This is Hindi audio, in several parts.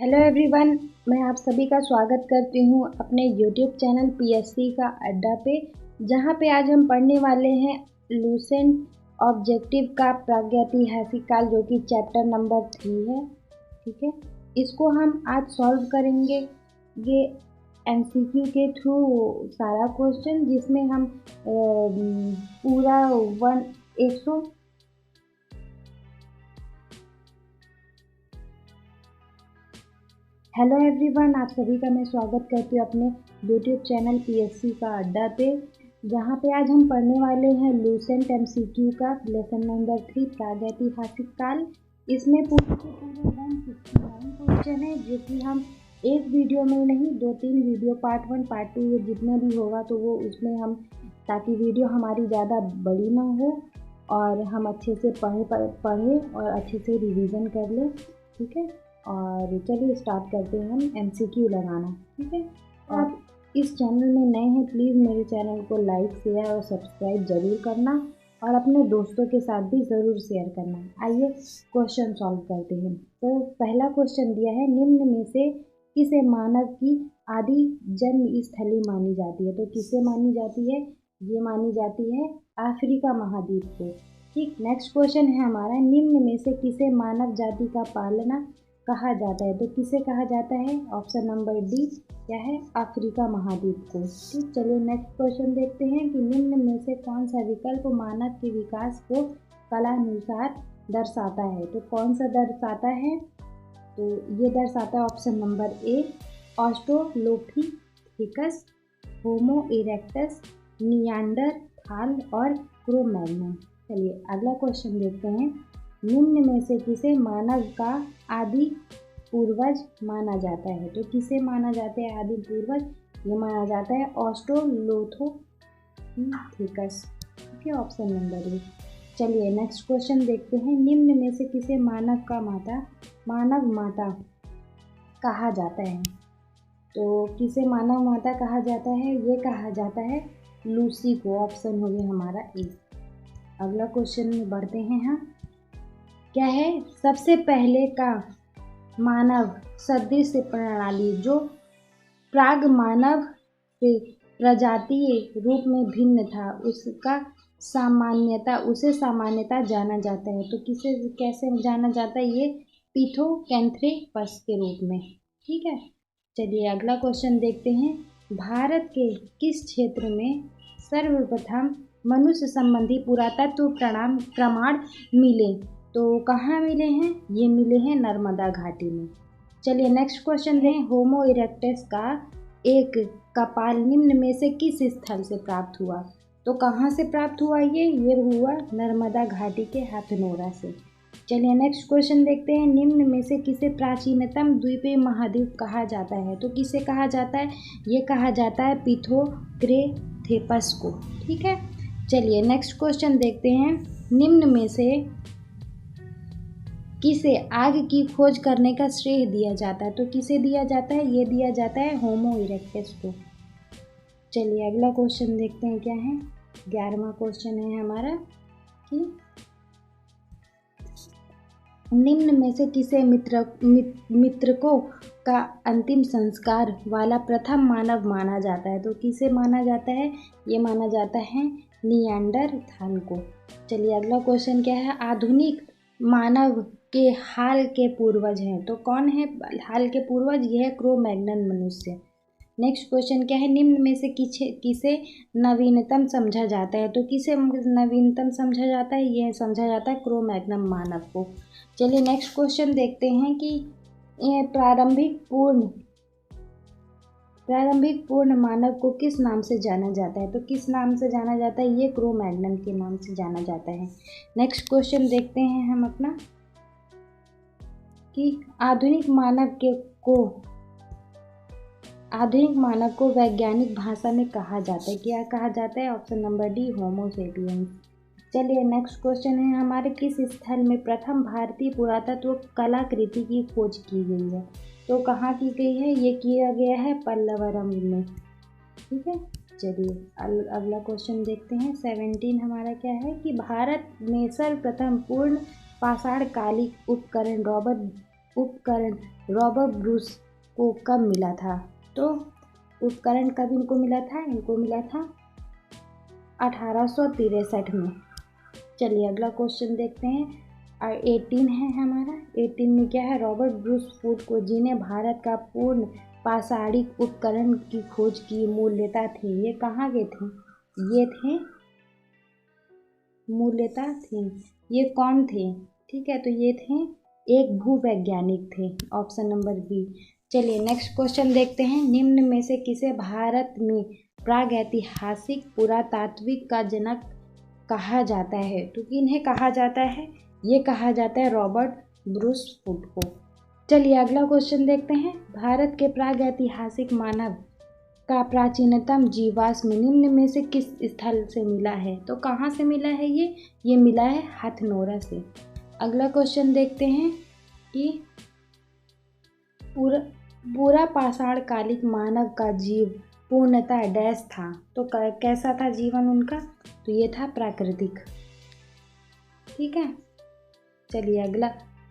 हेलो एवरीवन, मैं आप सभी का स्वागत करती हूँ अपने यूट्यूब चैनल पीएससी का अड्डा पे, जहाँ पे आज हम पढ़ने वाले हैं लूसेंट ऑब्जेक्टिव का प्रागैतिहासिक काल, जो कि चैप्टर नंबर 3 है। ठीक है, इसको हम आज सॉल्व करेंगे ये एमसीक्यू के थ्रू सारा क्वेश्चन, जिसमें हम पूरा 100 हेलो एवरीवन, आप सभी का मैं स्वागत करती हूँ अपने यूट्यूब चैनल पीएससी का अड्डा पे, जहाँ पे आज हम पढ़ने वाले हैं लूसेंट एमसीक्यू का लेसन नंबर 3 प्रागैतिहासिक काल। इसमें पूरे 169 क्वेश्चन है, जो कि हम एक वीडियो में नहीं 2-3 वीडियो पार्ट 1 पार्ट 2 ये जितने भी होगा तो वो उसमें हम, ताकि वीडियो हमारी ज़्यादा बड़ी ना हो और हम अच्छे से पढ़ें और अच्छे से रिवीजन कर लें। ठीक है, और चलिए स्टार्ट करते हैं हम एमसीक्यू लगाना। ठीक है, आप इस चैनल में नए हैं, प्लीज़ मेरे चैनल को लाइक शेयर और सब्सक्राइब ज़रूर करना और अपने दोस्तों के साथ भी ज़रूर शेयर करना। आइए क्वेश्चन सॉल्व करते हैं। तो पहला क्वेश्चन दिया है, निम्न में से किसे मानव की आदि जन्म स्थली मानी जाती है? तो किसे मानी जाती है? ये मानी जाती है अफ्रीका महाद्वीप को। ठीक, नेक्स्ट क्वेश्चन है हमारा, निम्न में से किसे मानव जाति का पालना कहा जाता है? तो किसे कहा जाता है? ऑप्शन नंबर डी क्या है? अफ्रीका महाद्वीप को। ठीक, चलिए नेक्स्ट क्वेश्चन देखते हैं कि निम्न में से कौन सा विकल्प मानव के विकास को कालानुसार दर्शाता है? तो कौन सा दर्शाता है? तो ये दर्शाता है option number A Australopithecus, Homo erectus, Neanderthal और क्रो-मैग्नन। चलिए अगला क्वेश्चन देखते हैं, निम्न में से किसे मानव का आदि पूर्वज माना जाता है? तो किसे माना जाता है आदि पूर्वज? ये माना जाता है ऑस्ट्रोलोपिथेकस। ठीक है, ऑप्शन नंबर ए। चलिए नेक्स्ट क्वेश्चन देखते हैं, निम्न में से किसे मानव माता कहा जाता है? तो किसे मानव माता कहा जाता है? ये कहा जाता है लूसी को। ऑप्शन हो गया हमारा ए। अगला क्वेश्चन में बढ़ते हैं हम, क्या है सबसे पहले का मानव सदृश प्रणाली जो प्राग मानव से प्रजातीय रूप में भिन्न था, उसे सामान्यता जाना जाता है? तो किसे कैसे जाना जाता है? ये पिथोकैंथ्रोपस के रूप में। ठीक है, चलिए अगला क्वेश्चन देखते हैं, भारत के किस क्षेत्र में सर्वप्रथम मनुष्य संबंधी पुरातत्व प्रमाण मिले? तो कहाँ मिले हैं? ये मिले हैं नर्मदा घाटी में। चलिए नेक्स्ट क्वेश्चन दें, होमो इरेक्टस का एक कपाल निम्न में से किस स्थल से प्राप्त हुआ? तो कहाँ से प्राप्त हुआ? ये हुआ नर्मदा घाटी के हथनोरा से। चलिए नेक्स्ट क्वेश्चन देखते हैं, निम्न में से किसे प्राचीनतम द्वीपीय महाद्वीप कहा जाता है? तो किसे कहा जाता है? ये कहा जाता है पिथोकैंथ्रोपस को। ठीक है, चलिए नेक्स्ट क्वेश्चन देखते हैं, निम्न में से किसे आग की खोज करने का श्रेय दिया जाता है? तो किसे दिया जाता है? ये दिया जाता है होमो इरेक्टस को। चलिए अगला क्वेश्चन देखते हैं, क्या है 11वां क्वेश्चन है हमारा कि निम्न में से किसे मृतकों का अंतिम संस्कार वाला प्रथम मानव माना जाता है? तो किसे माना जाता है? ये माना जाता है नियांडरथाल को। चलिए अगला क्वेश्चन क्या है, आधुनिक मानव के हाल के पूर्वज हैं? तो कौन है हाल के पूर्वज? ये है क्रो-मैग्नन मनुष्य। नेक्स्ट क्वेश्चन क्या है, निम्न में से किसे नवीनतम समझा जाता है? तो किसे नवीनतम समझा जाता है? यह समझा जाता है क्रो-मैग्नन मानव को। चलिए नेक्स्ट क्वेश्चन देखते हैं कि प्रारंभिक पूर्ण मानव को किस नाम से जाना जाता है? तो किस नाम से जाना जाता है? ये क्रो-मैग्नन के नाम से जाना जाता है। नेक्स्ट क्वेश्चन देखते हैं हम अपना कि आधुनिक मानव को वैज्ञानिक भाषा में कहा जाता है? क्या कहा जाता है? ऑप्शन नंबर डी होमो सेपियंस। चलिए नेक्स्ट क्वेश्चन है हमारे, किस स्थल में प्रथम भारतीय पुरातत्व कलाकृति की खोज की गई है? तो कहाँ की गई है? ये किया गया है पल्लवरम में। ठीक है, चलिए अगला क्वेश्चन देखते हैं, 17 हमारा क्या है कि भारत में सर्वप्रथम पूर्ण पाषाणकालिक उपकरण रॉबर्ट उपकरण रॉबर्ट ब्रूस को कब मिला था? तो उपकरण कब इनको मिला था? इनको मिला था 1863 में। चलिए अगला क्वेश्चन देखते हैं। 18 है हमारा। 18 में क्या है? रॉबर्ट ब्रूस फूड को, जिन्हें भारत का पूर्ण पाषाणिक उपकरण की खोज की मूल्यता थी, ये कहाँ के थे? ये थे मूल्यता थी, ये कौन थे? ठीक है, तो ये थे एक भूवैज्ञानिक थे। Option number B. चलिए नेक्स्ट क्वेश्चन देखते हैं। निम्न में से किसे भारत में प्रागैतिहासिक पुरातात्विक का जनक कहा जाता है? तो किन्हें कहा जाता है? ये कहा जाता है रॉबर्ट ब्रूस फूड को। चलिए अगला क्वेश्चन देखते हैं। भारत के प्रागैतिहासिक मानव का प्राचीनतम जीवाश्म निम्न में से किस स्थल से मिला है? तो कहाँ से मिला है ये मिला है हथनोरा से। अगला क्वेश्चन देखते हैं कि पूरा पाषाण कालिक मानव का जीव पूर्णतः डैश था। तो कैसा था जीवन उनका? तो ये था प्राकृतिक। ठीक है, चलिए अगला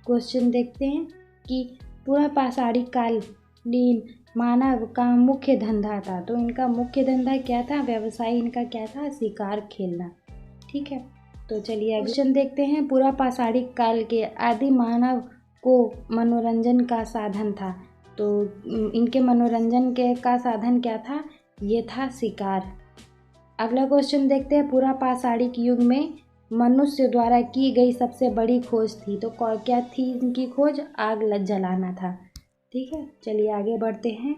क्वेश्चन देखते हैं कि पूरा पाषाणिक कालीन मानव का मुख्य धंधा था। तो इनका मुख्य धंधा क्या था? व्यवसाय इनका क्या था? शिकार खेलना। ठीक है, तो चलिए क्वेश्चन देखते हैं। पूरा पाषाणिक काल के आदि मानव को मनोरंजन का साधन था। तो इनके मनोरंजन के का साधन क्या था? ये था शिकार। अगला क्वेश्चन देखते हैं। पूरा पाषाणिक युग में मनुष्य द्वारा की गई सबसे बड़ी खोज थी। तो क्या थी इनकी खोज? आग जलाना था। ठीक है, चलिए आगे बढ़ते हैं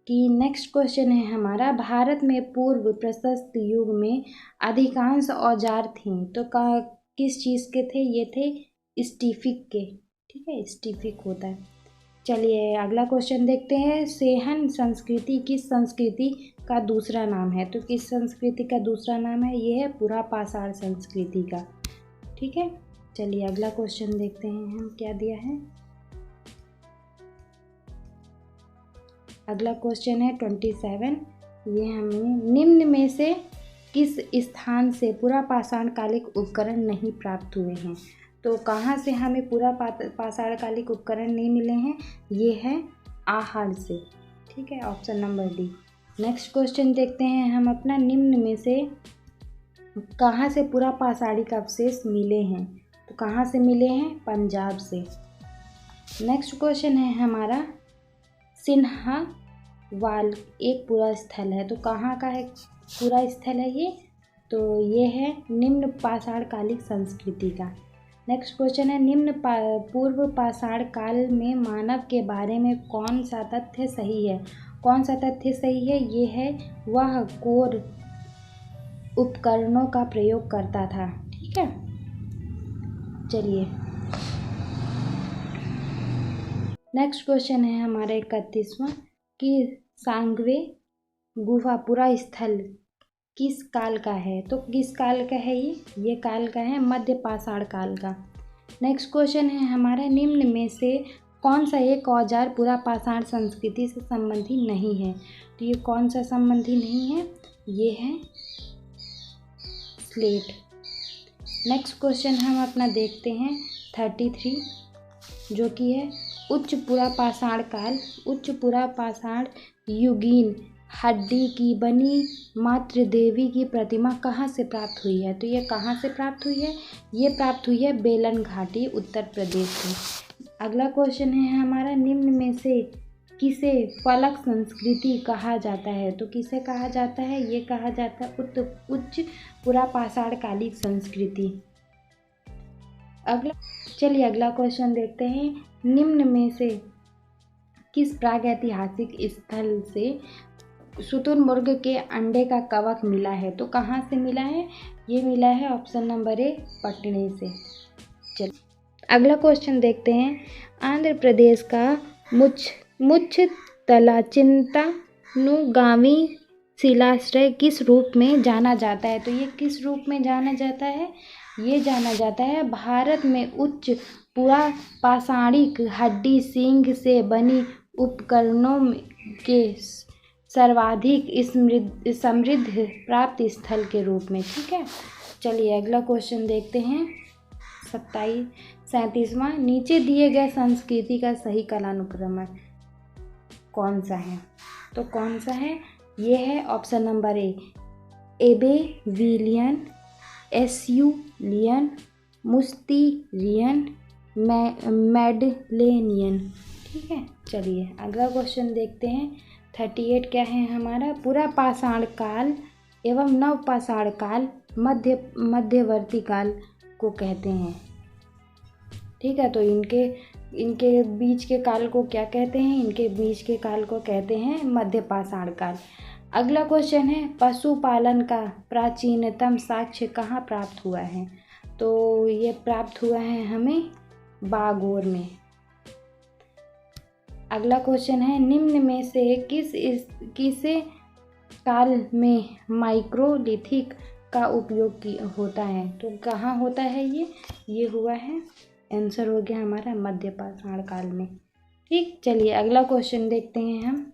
कि नेक्स्ट क्वेश्चन है हमारा। भारत में पूर्व प्रशस्त युग में अधिकांश औजार थे। तो किस चीज़ के थे? ये थे स्टीफिक के। ठीक है, स्टीफिक होता है। चलिए अगला क्वेश्चन देखते हैं। सेहन संस्कृति किस संस्कृति का दूसरा नाम है? तो किस संस्कृति का दूसरा नाम है? ये है पूरा पाषाण संस्कृति का। ठीक है, चलिए अगला क्वेश्चन देखते हैं हम क्या दिया है। अगला क्वेश्चन है 27। ये हमें निम्न में से किस स्थान से पूरा पाषाण कालिक उपकरण नहीं प्राप्त हुए हैं? तो कहाँ से हमें पूरा पाषाण कालिक उपकरण नहीं मिले हैं? ये है आहार से। ठीक है, option number D. Next question देखते हैं हम अपना। निम्न में से कहाँ से पूरा पाषाणिक अवशेष मिले हैं? तो कहाँ से मिले हैं? पंजाब से। नेक्स्ट क्वेश्चन है हमारा। सिन्हावाल एक पूरा स्थल है। तो कहाँ का है पूरा स्थल है ये? तो ये है निम्न पाषाण कालिक संस्कृति का। नेक्स्ट क्वेश्चन है। निम्न पूर्व पाषाण काल में मानव के बारे में कौन सा तथ्य सही है? कौन सा तथ्य सही है? ये है वह कोर उपकरणों का प्रयोग करता था। ठीक है, चलिए नेक्स्ट क्वेश्चन है हमारा 31वां कि सांगवे गुफा पूरा स्थल किस काल का है? तो किस काल का है ये काल का है मध्य पाषाण काल का। नेक्स्ट क्वेश्चन है हमारा। निम्न में से कौन सा एक औजार पूरा पाषाण संस्कृति से संबंधी नहीं है? तो ये कौन सा संबंधी नहीं है? ये है स्लेट। नेक्स्ट क्वेश्चन हम अपना देखते हैं 33, जो कि है उच्च पुरा पाषाण काल। उच्च पुरा पाषाण युगीन हड्डी की बनी मातृ देवी की प्रतिमा कहाँ से प्राप्त हुई है? तो ये कहाँ से प्राप्त हुई है? ये प्राप्त हुई है बेलन घाटी, उत्तर प्रदेश से। अगला क्वेश्चन है हमारा। निम्न में से किसे फलक संस्कृति कहा जाता है? तो किसे कहा जाता है? ये कहा जाता है उच्च पुरा पाषाण कालिक संस्कृति। चलिए अगला क्वेश्चन देखते हैं। निम्न में से किस प्रागैतिहासिक स्थल से शुतुरमुर्ग के अंडे का कवच मिला है? तो कहाँ से मिला है? ये मिला है ऑप्शन नंबर ए पटने से। चलिए अगला क्वेश्चन देखते हैं। आंध्र प्रदेश का मुच्छ तलाचिंतानुगामी शिलाश्रय किस रूप में जाना जाता है? तो ये किस रूप में जाना जाता है? ये जाना जाता है भारत में उच्च पुरा पाषाणिक हड्डी सींग से बनी उपकरणों के सर्वाधिक समृद्ध प्राप्त स्थल के रूप में। ठीक है, चलिए अगला क्वेश्चन देखते हैं। 37वां नीचे दिए गए संस्कृति का सही कालानुक्रम कौन सा है? तो कौन सा है? ये है ऑप्शन नंबर ए, एबेविलियन, एस्यूलियन, मुस्तीरियन, मैडलेनियन। ठीक है, चलिए अगला क्वेश्चन देखते हैं। 38 क्या है हमारा? पूरा पाषाण काल एवं नव पाषाण काल मध्यवर्ती काल को कहते हैं। ठीक है, तो इनके बीच के काल को क्या कहते हैं? इनके बीच के काल को कहते हैं मध्य पाषाण काल। अगला क्वेश्चन है, पशुपालन का प्राचीनतम साक्ष्य कहाँ प्राप्त हुआ है? तो ये प्राप्त हुआ है हमें बागोर में। अगला क्वेश्चन है, निम्न में से किस काल में माइक्रोलिथिक का उपयोग होता है? तो कहाँ होता है ये हुआ है, आंसर हो गया हमारा मध्य पाषाण काल में। ठीक, चलिए अगला क्वेश्चन देखते हैं हम।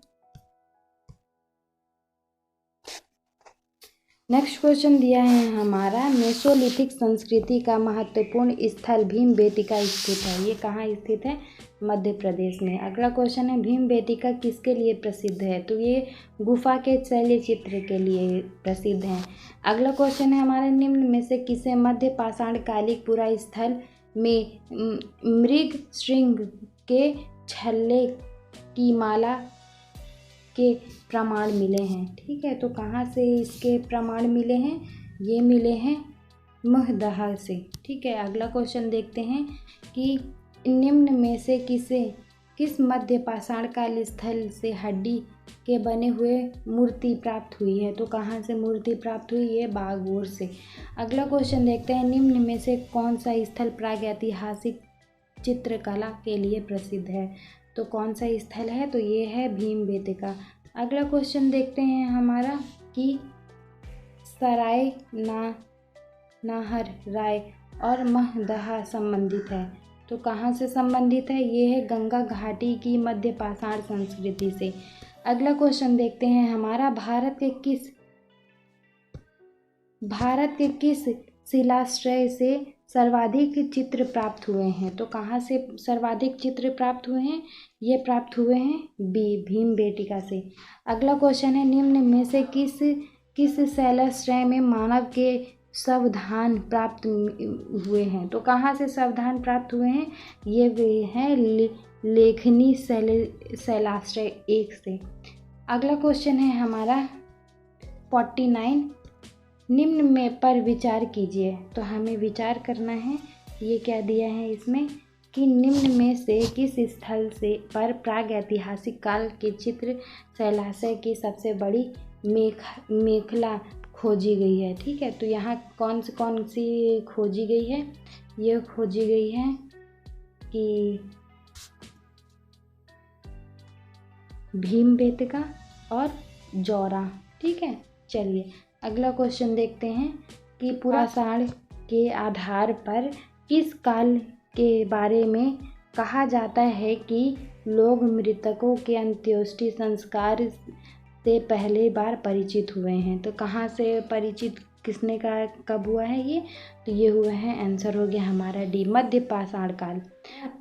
नेक्स्ट क्वेश्चन दिया है हमारा, मेसोलिथिक संस्कृति का महत्वपूर्ण स्थल भीमबेटका स्थित है। ये कहाँ स्थित है? मध्य प्रदेश में। अगला क्वेश्चन है, भीमबेटका किसके लिए प्रसिद्ध है? तो ये गुफा के शैली चित्र के लिए प्रसिद्ध है। अगला क्वेश्चन है हमारे, निम्न में से किसे मध्य पाषाण कालिक पुरा स्थल में मृग श्रृंग के छल्ले की माला के प्रमाण मिले हैं? ठीक है, तो कहाँ से इसके प्रमाण मिले हैं? ये मिले हैं महदहा से। ठीक है, अगला क्वेश्चन देखते हैं कि निम्न में से किस मध्य पाषाण काल स्थल से हड्डी के बने हुए मूर्ति प्राप्त हुई है? तो कहाँ से मूर्ति प्राप्त हुई? ये बागोर से। अगला क्वेश्चन देखते हैं, निम्न में से कौन सा स्थल प्रागैतिहासिक चित्रकला के लिए प्रसिद्ध है? तो कौन सा स्थल है? तो ये है भीमबेटका। अगला क्वेश्चन देखते हैं हमारा कि सराय नाहर राय और महदहा संबंधित है। तो कहाँ से संबंधित है? ये है गंगा घाटी की मध्य पाषाण संस्कृति से। अगला क्वेश्चन देखते हैं हमारा, भारत के किस शिलाश्रय से सर्वाधिक चित्र प्राप्त हुए हैं? तो कहाँ से सर्वाधिक चित्र प्राप्त हुए हैं? ये प्राप्त हुए हैं भीमबेटका से। अगला क्वेश्चन है, निम्न में से किस शैलाश्रय में मानव के सावधान प्राप्त हुए हैं? तो कहाँ से सावधान प्राप्त हुए हैं? ये वे हैं लेखनी शैलाश्रय 1 से। अगला क्वेश्चन है हमारा 49, निम्न में पर विचार कीजिए। तो हमें विचार करना है, ये क्या दिया है इसमें कि निम्न में से किस स्थल से पर प्रागैतिहासिक काल के चित्र शैलाश्रय की सबसे बड़ी मेखला खोजी गई है। ठीक है, तो यहाँ कौन सी खोजी गई है? ये खोजी गई है कि भीमबेटका और जौरा। ठीक है, चलिए अगला क्वेश्चन देखते हैं कि पाषाण के आधार पर किस काल के बारे में कहा जाता है कि लोग मृतकों के अंत्येष्टि संस्कार से पहले बार परिचित हुए हैं? तो कहाँ से परिचित किसने का कब हुआ है ये? तो ये हुआ है, आंसर हो गया हमारा डी, मध्य पाषाण काल।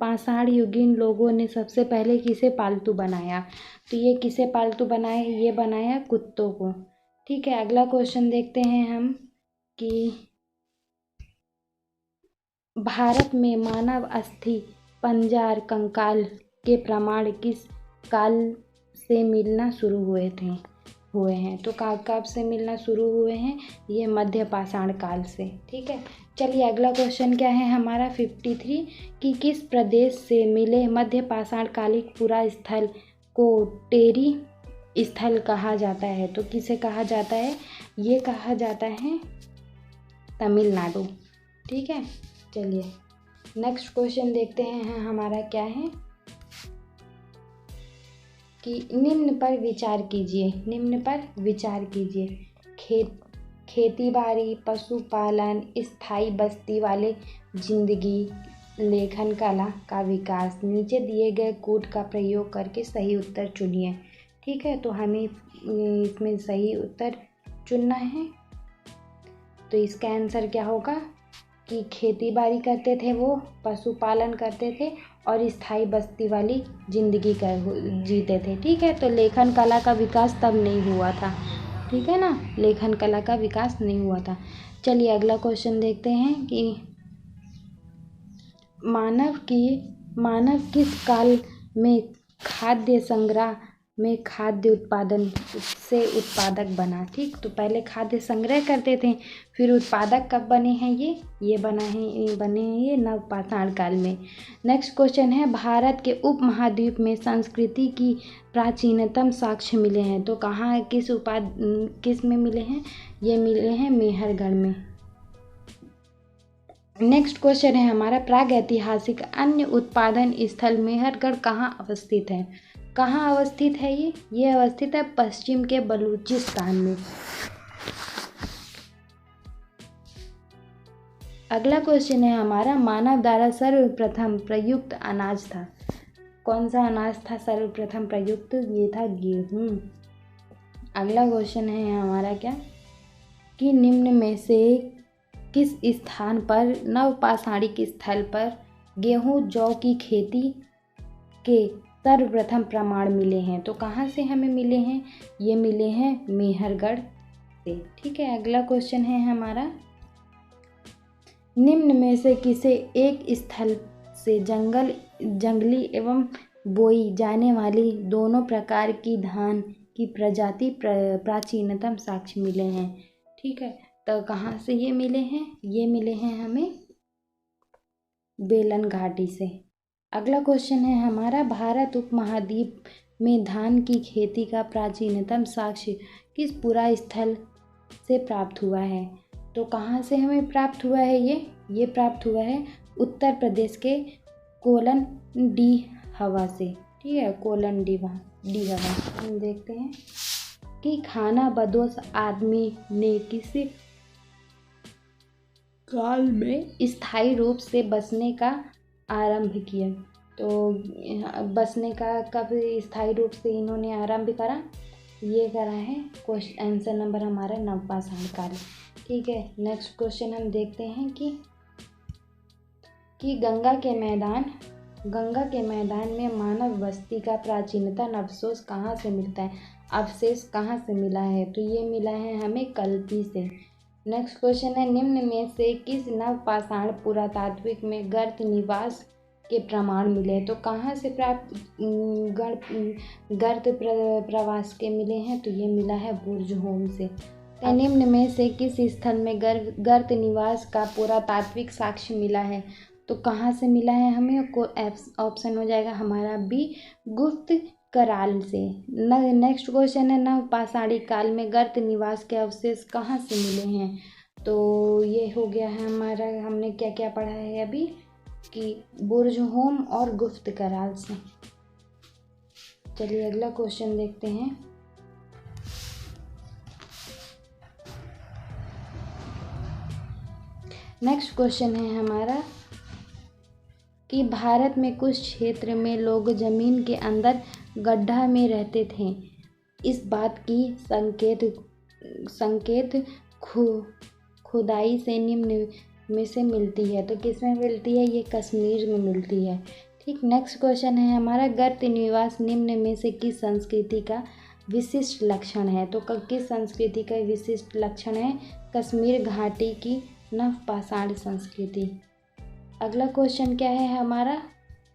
पाषाण युगीन लोगों ने सबसे पहले किसे पालतू बनाया? तो ये किसे पालतू बनाया? ये बनाया कुत्तों को। ठीक है, अगला क्वेश्चन देखते हैं हम कि भारत में मानव अस्थि पंजर कंकाल के प्रमाण किस काल से मिलना शुरू हुए हैं? तो कब से मिलना शुरू हुए हैं? ये मध्य पाषाण काल से। ठीक है, चलिए अगला क्वेश्चन क्या है हमारा 53 कि किस प्रदेश से मिले मध्य पाषाण कालिक पुरा स्थल को टेरी स्थल कहा जाता है? तो किसे कहा जाता है? ये कहा जाता है तमिलनाडु। ठीक है, चलिए नेक्स्ट क्वेश्चन देखते हैं हमारा क्या है कि निम्न पर विचार कीजिए। खेती बाड़ी, पशुपालन, स्थायी बस्ती वाले जिंदगी, लेखन कला का विकास। नीचे दिए गए कोड का प्रयोग करके सही उत्तर चुनिए। ठीक है, तो हमें इसमें सही उत्तर चुनना है। तो इसका आंसर क्या होगा? की खेती बाड़ी करते थे, वो पशुपालन करते थे और स्थायी बस्ती वाली जिंदगी जीते थे। ठीक है, तो लेखन कला का विकास तब नहीं हुआ था। ठीक है ना, लेखन कला का विकास नहीं हुआ था। चलिए अगला क्वेश्चन देखते हैं कि मानव किस काल में खाद्य संग्रह में खाद्य उत्पादन से उत्पादक बना। ठीक, तो पहले खाद्य संग्रह करते थे, फिर उत्पादक कब बने हैं ये बने हैं ये नवपाषाण काल में। नेक्स्ट क्वेश्चन है, भारत के उपमहाद्वीप में संस्कृति की प्राचीनतम साक्ष्य मिले हैं। तो कहाँ, किस में मिले हैं? ये मिले हैं मेहरगढ़ में। नेक्स्ट क्वेश्चन है हमारा, प्रागैतिहासिक अन्य उत्पादन स्थल मेहरगढ़ कहाँ अवस्थित है? कहाँ अवस्थित है ये अवस्थित है पश्चिम के बलूचिस्तान में। अगला क्वेश्चन है हमारा, मानव द्वारा सर्वप्रथम प्रयुक्त अनाज था। कौन सा अनाज था सर्वप्रथम प्रयुक्त? ये था गेहूं। अगला क्वेश्चन है हमारा क्या, कि निम्न में से किस स्थान पर नवपाषाणिक स्थल पर गेहूं जौ की खेती के सर्वप्रथम प्रमाण मिले हैं? तो कहाँ से हमें मिले हैं? ये मिले हैं मेहरगढ़ से। ठीक है, अगला क्वेश्चन है हमारा, निम्न में से किसे एक स्थल से जंगली एवं बोई जाने वाली दोनों प्रकार की धान की प्रजाति प्राचीनतम साक्ष्य मिले हैं? ठीक है, तो कहाँ से ये मिले हैं? ये मिले हैं हमें बेलन घाटी से। अगला क्वेश्चन है हमारा, भारत उपमहाद्वीप में धान की खेती का प्राचीनतम साक्ष्य किस पुरा स्थल से प्राप्त हुआ है? तो कहाँ से हमें प्राप्त हुआ है? ये प्राप्त हुआ है उत्तर प्रदेश के कोलन डी हवा से। ठीक है, कोलन डी हवा। हम देखते हैं कि खाना बदोश आदमी ने किसी काल में स्थायी रूप से बसने का आरंभ किया। तो बसने का कब स्थायी रूप से इन्होंने आरंभ करा? ये करा है क्वेश्चन, आंसर नंबर हमारा नवपाषाण काल। ठीक है, नेक्स्ट क्वेश्चन हम देखते हैं कि गंगा के मैदान में मानव बस्ती का प्राचीनतम अवशेष कहाँ से मिलता है? अवशेष कहाँ से मिला है? तो ये मिला है हमें कल्पी से। नेक्स्ट क्वेश्चन है, निम्न में से किस नवपाषाण पुरातात्विक में गर्त निवास के प्रमाण मिले? तो कहाँ से प्राप्त गर्त प्रवास के मिले हैं? तो ये मिला है बुर्जहोम से। निम्न में से किस स्थल में गर्त निवास का पुरातात्विक साक्ष्य मिला है? तो कहाँ से मिला है हमें? ऑप्शन हो जाएगा हमारा बी, गुप्त कराल से। नेक्स्ट क्वेश्चन है, नवपाषाणी काल में गर्त निवास के अवशेष कहाँ से मिले हैं? तो ये हो गया है हमारा, हमने क्या क्या पढ़ा है अभी, कि बुर्जहोम और गुप्त कराल से। चलिए अगला क्वेश्चन देखते हैं। नेक्स्ट क्वेश्चन है हमारा कि भारत में कुछ क्षेत्र में लोग जमीन के अंदर गड्ढा में रहते थे। इस बात की संकेत खुदाई से निम्न में से मिलती है। तो किस में मिलती है? ये कश्मीर में मिलती है। ठीक, नेक्स्ट क्वेश्चन है हमारा, गर्त निवास निम्न में से किस संस्कृति का विशिष्ट लक्षण है? तो किस संस्कृति का विशिष्ट लक्षण है? कश्मीर घाटी की नवपाषाण संस्कृति। अगला क्वेश्चन क्या है हमारा,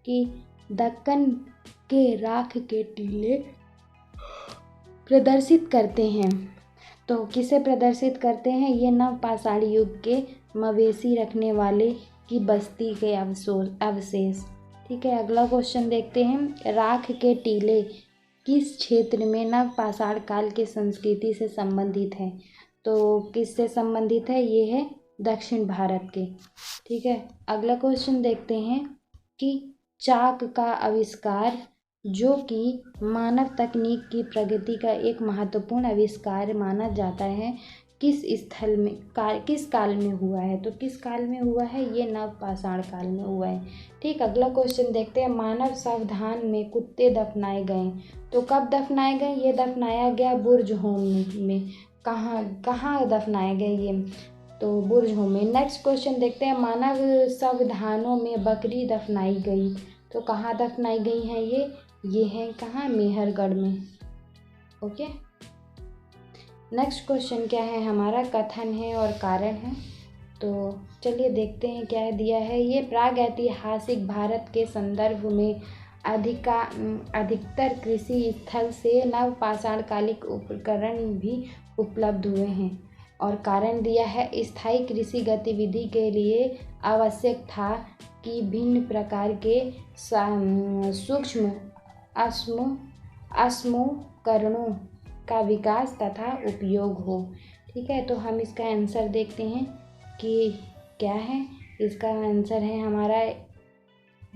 कि दक्कन के राख के टीले प्रदर्शित करते हैं। तो किसे प्रदर्शित करते हैं? ये नवपाषाण युग के मवेशी रखने वाले की बस्ती के अवशेष। ठीक है, अगला क्वेश्चन देखते हैं, राख के टीले किस क्षेत्र में नवपाषाण काल के संस्कृति से संबंधित है? तो किससे संबंधित है? ये है दक्षिण भारत के। ठीक है, अगला क्वेश्चन देखते हैं कि चाक का आविष्कार, जो कि मानव तकनीक की प्रगति का एक महत्वपूर्ण आविष्कार माना जाता है, किस काल में हुआ है? तो किस काल में हुआ है? ये नवपाषाण काल में हुआ है। ठीक, अगला क्वेश्चन देखते हैं, मानव सावधान में कुत्ते दफनाए गए। तो कब दफनाए गए? ये दफनाया गया बुर्जहोम में। कहाँ दफनाए गए? ये तो बुर्ज में। नेक्स्ट क्वेश्चन देखते हैं, मानव संविधानों में बकरी दफनाई गई, तो कहाँ दफनाई गई हैं ये है कहाँ, मेहरगढ़ में। ओके। नेक्स्ट क्वेश्चन क्या है हमारा, कथन है और कारण है। तो चलिए देखते हैं क्या दिया है। ये प्रागैतिहासिक भारत के संदर्भ में अधिकतर कृषि स्थल से नवपाषाणकालिक उपकरण भी उपलब्ध हुए हैं। और कारण दिया है, स्थायी कृषि गतिविधि के लिए आवश्यक था कि भिन्न प्रकार के सूक्ष्म असमूकरणों का विकास तथा उपयोग हो। ठीक है, तो हम इसका आंसर देखते हैं कि क्या है। इसका आंसर है हमारा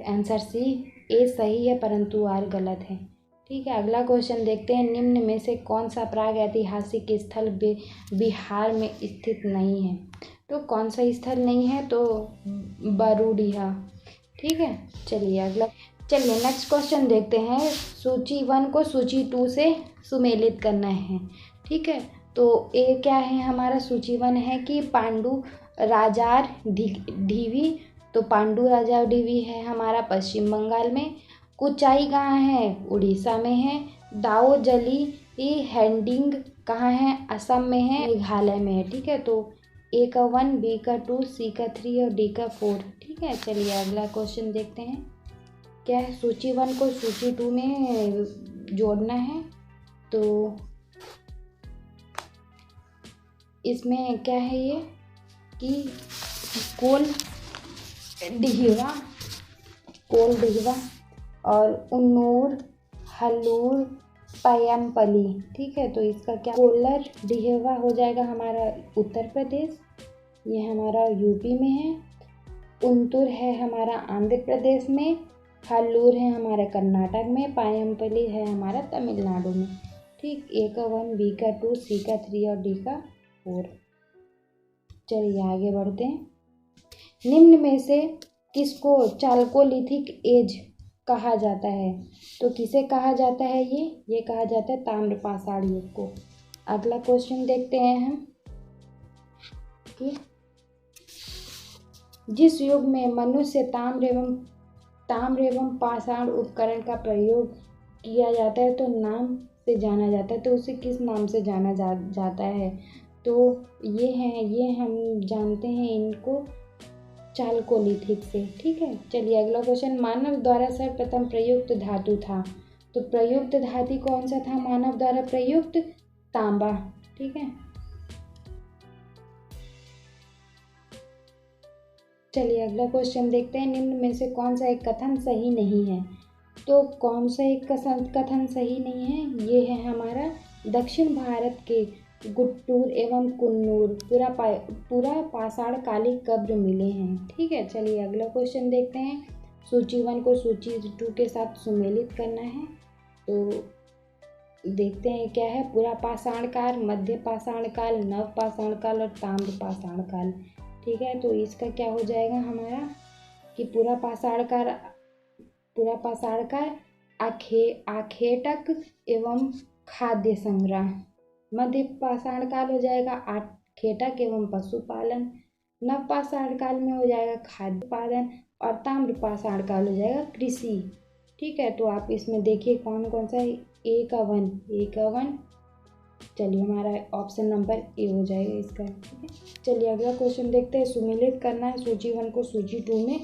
आंसर सी, ए सही है परंतु आर गलत है। ठीक है, अगला क्वेश्चन देखते हैं, निम्न में से कौन सा प्रागैतिहासिक स्थल बिहार में स्थित नहीं है। तो कौन सा स्थल नहीं है, तो बरूडीहा। ठीक है, चलिए नेक्स्ट क्वेश्चन देखते हैं। सूची 1 को सूची 2 से सुमेलित करना है। ठीक है, तो ए क्या है हमारा, सूची 1 है कि पांडु राजार ढीवी, तो पांडु राजा ढीवी है हमारा पश्चिम बंगाल में। कुचाई कहाँ है, उड़ीसा में है। दाओजली हैंडिंग कहाँ है, असम में है, मेघालय में है। ठीक है, तो ए का 1, बी का 2, सी का 3 और डी का 4। ठीक है, चलिए अगला क्वेश्चन देखते हैं, क्या है, सूची 1 को सूची 2 में जोड़ना है। तो इसमें क्या है ये कि कोल डिहवा और उन्नूर हल्लूर पयमपली। ठीक है, तो इसका क्या, कोलर डिहवा हो जाएगा हमारा उत्तर प्रदेश, ये हमारा यूपी में है। उन्तुर है हमारा आंध्र प्रदेश में। हल्लूर है हमारा कर्नाटक में। पायमपली है हमारा तमिलनाडु में। ठीक, ए का 1, बी का 2, सी का 3 और डी का 4। चलिए आगे बढ़ते हैं। निम्न में से किसको चाल्कोलिथिक एज कहा जाता है, तो किसे कहा जाता है ये कहा जाता है ताम्रपाषाण युग को। अगला क्वेश्चन देखते हैं हम कि जिस युग में मनुष्य ताम्र एवं पाषाण उपकरण का प्रयोग किया जाता है तो नाम से जाना जाता है, तो उसे किस नाम से जाना जाता है, तो ये हम जानते हैं इनको चाल्कोलिथिक से। ठीक है, चलिए अगला क्वेश्चन, मानव द्वारा सर्वप्रथम प्रयुक्त धातु था, तो प्रयुक्त धातु कौन सा था मानव द्वारा प्रयुक्त, तांबा। ठीक है, चलिए अगला क्वेश्चन देखते हैं, निम्न में से कौन सा एक कथन सही नहीं है, तो कौन सा एक कथन सही नहीं है, ये है हमारा दक्षिण भारत के गुट्टूर एवं कुन्नूर पूरा पाषाण कालिक कब्र मिले हैं। ठीक है, चलिए अगला क्वेश्चन देखते हैं, सूची 1 को सूची 2 के साथ सुमेलित करना है। तो देखते हैं क्या है, पूरा पाषाण काल, मध्य पाषाण काल, नव पाषाण काल और ताम्र पाषाण काल। ठीक है, तो इसका क्या हो जाएगा हमारा कि पूरा पाषाण काल आखेटक एवं खाद्य संग्रह। मध्य पाषाण काल हो जाएगा आखेटक एवं पशुपालन। नव पाषाण काल में हो जाएगा खाद्य उत्पादन और ताम्र पाषाण काल हो जाएगा कृषि। ठीक है, तो आप इसमें देखिए कौन कौन सा है, ए का 1। चलिए हमारा ऑप्शन नंबर ए हो जाएगा इसका। ठीक है, चलिए अगला क्वेश्चन देखते हैं, सुमेलित करना है सूची 1 को सूची 2 में।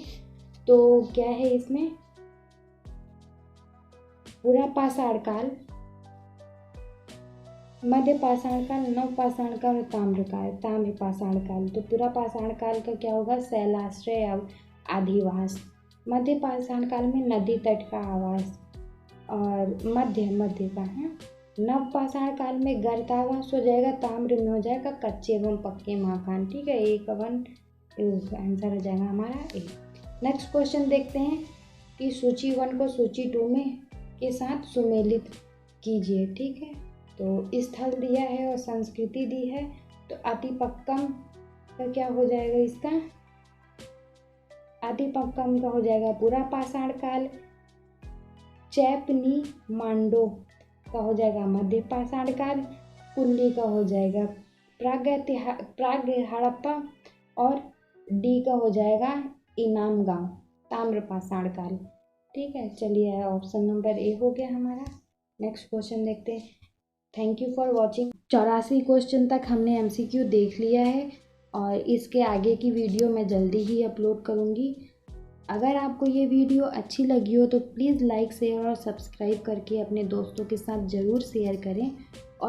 तो क्या है इसमें, पूरा पाषाण काल, मध्य पाषाण काल, नव पाषाण काल और ताम्र पाषाण काल। तो पूरा पाषाण काल का क्या होगा, शैलाश्रय अधिवास। मध्य पाषाण काल में नदी तट का आवास और मध्य का है। नव पाषाण काल में गर्तावास हो जाएगा, ताम्र में हो जाएगा कच्चे एवं पक्के मकान। ठीक है, ए का 1 आंसर हो जाएगा हमारा ए। नेक्स्ट क्वेश्चन देखते हैं कि सूची 1 को सूची 2 में के साथ सुमेलित कीजिए। ठीक है, तो स्थल दिया है और संस्कृति दी है, तो अतिपक्कम का क्या हो जाएगा, इसका अतिपक्कम का हो जाएगा पूरा पाषाण काल। चैपनी मांडो का हो जाएगा मध्य पाषाण काल। कुल्ली का हो जाएगा प्राग हड़प्पा, और डी का हो जाएगा इनाम गांव, ताम्रपाषाण काल। ठीक है, चलिए ऑप्शन नंबर ए हो गया हमारा। नेक्स्ट क्वेश्चन देखते हैं। Thank you for watching. 84 question तक हमने एमसीक्यू देख लिया है और इसके आगे की वीडियो मैं जल्दी ही अपलोड करूँगी। अगर आपको ये वीडियो अच्छी लगी हो तो प्लीज़ लाइक शेयर और सब्सक्राइब करके अपने दोस्तों के साथ ज़रूर शेयर करें।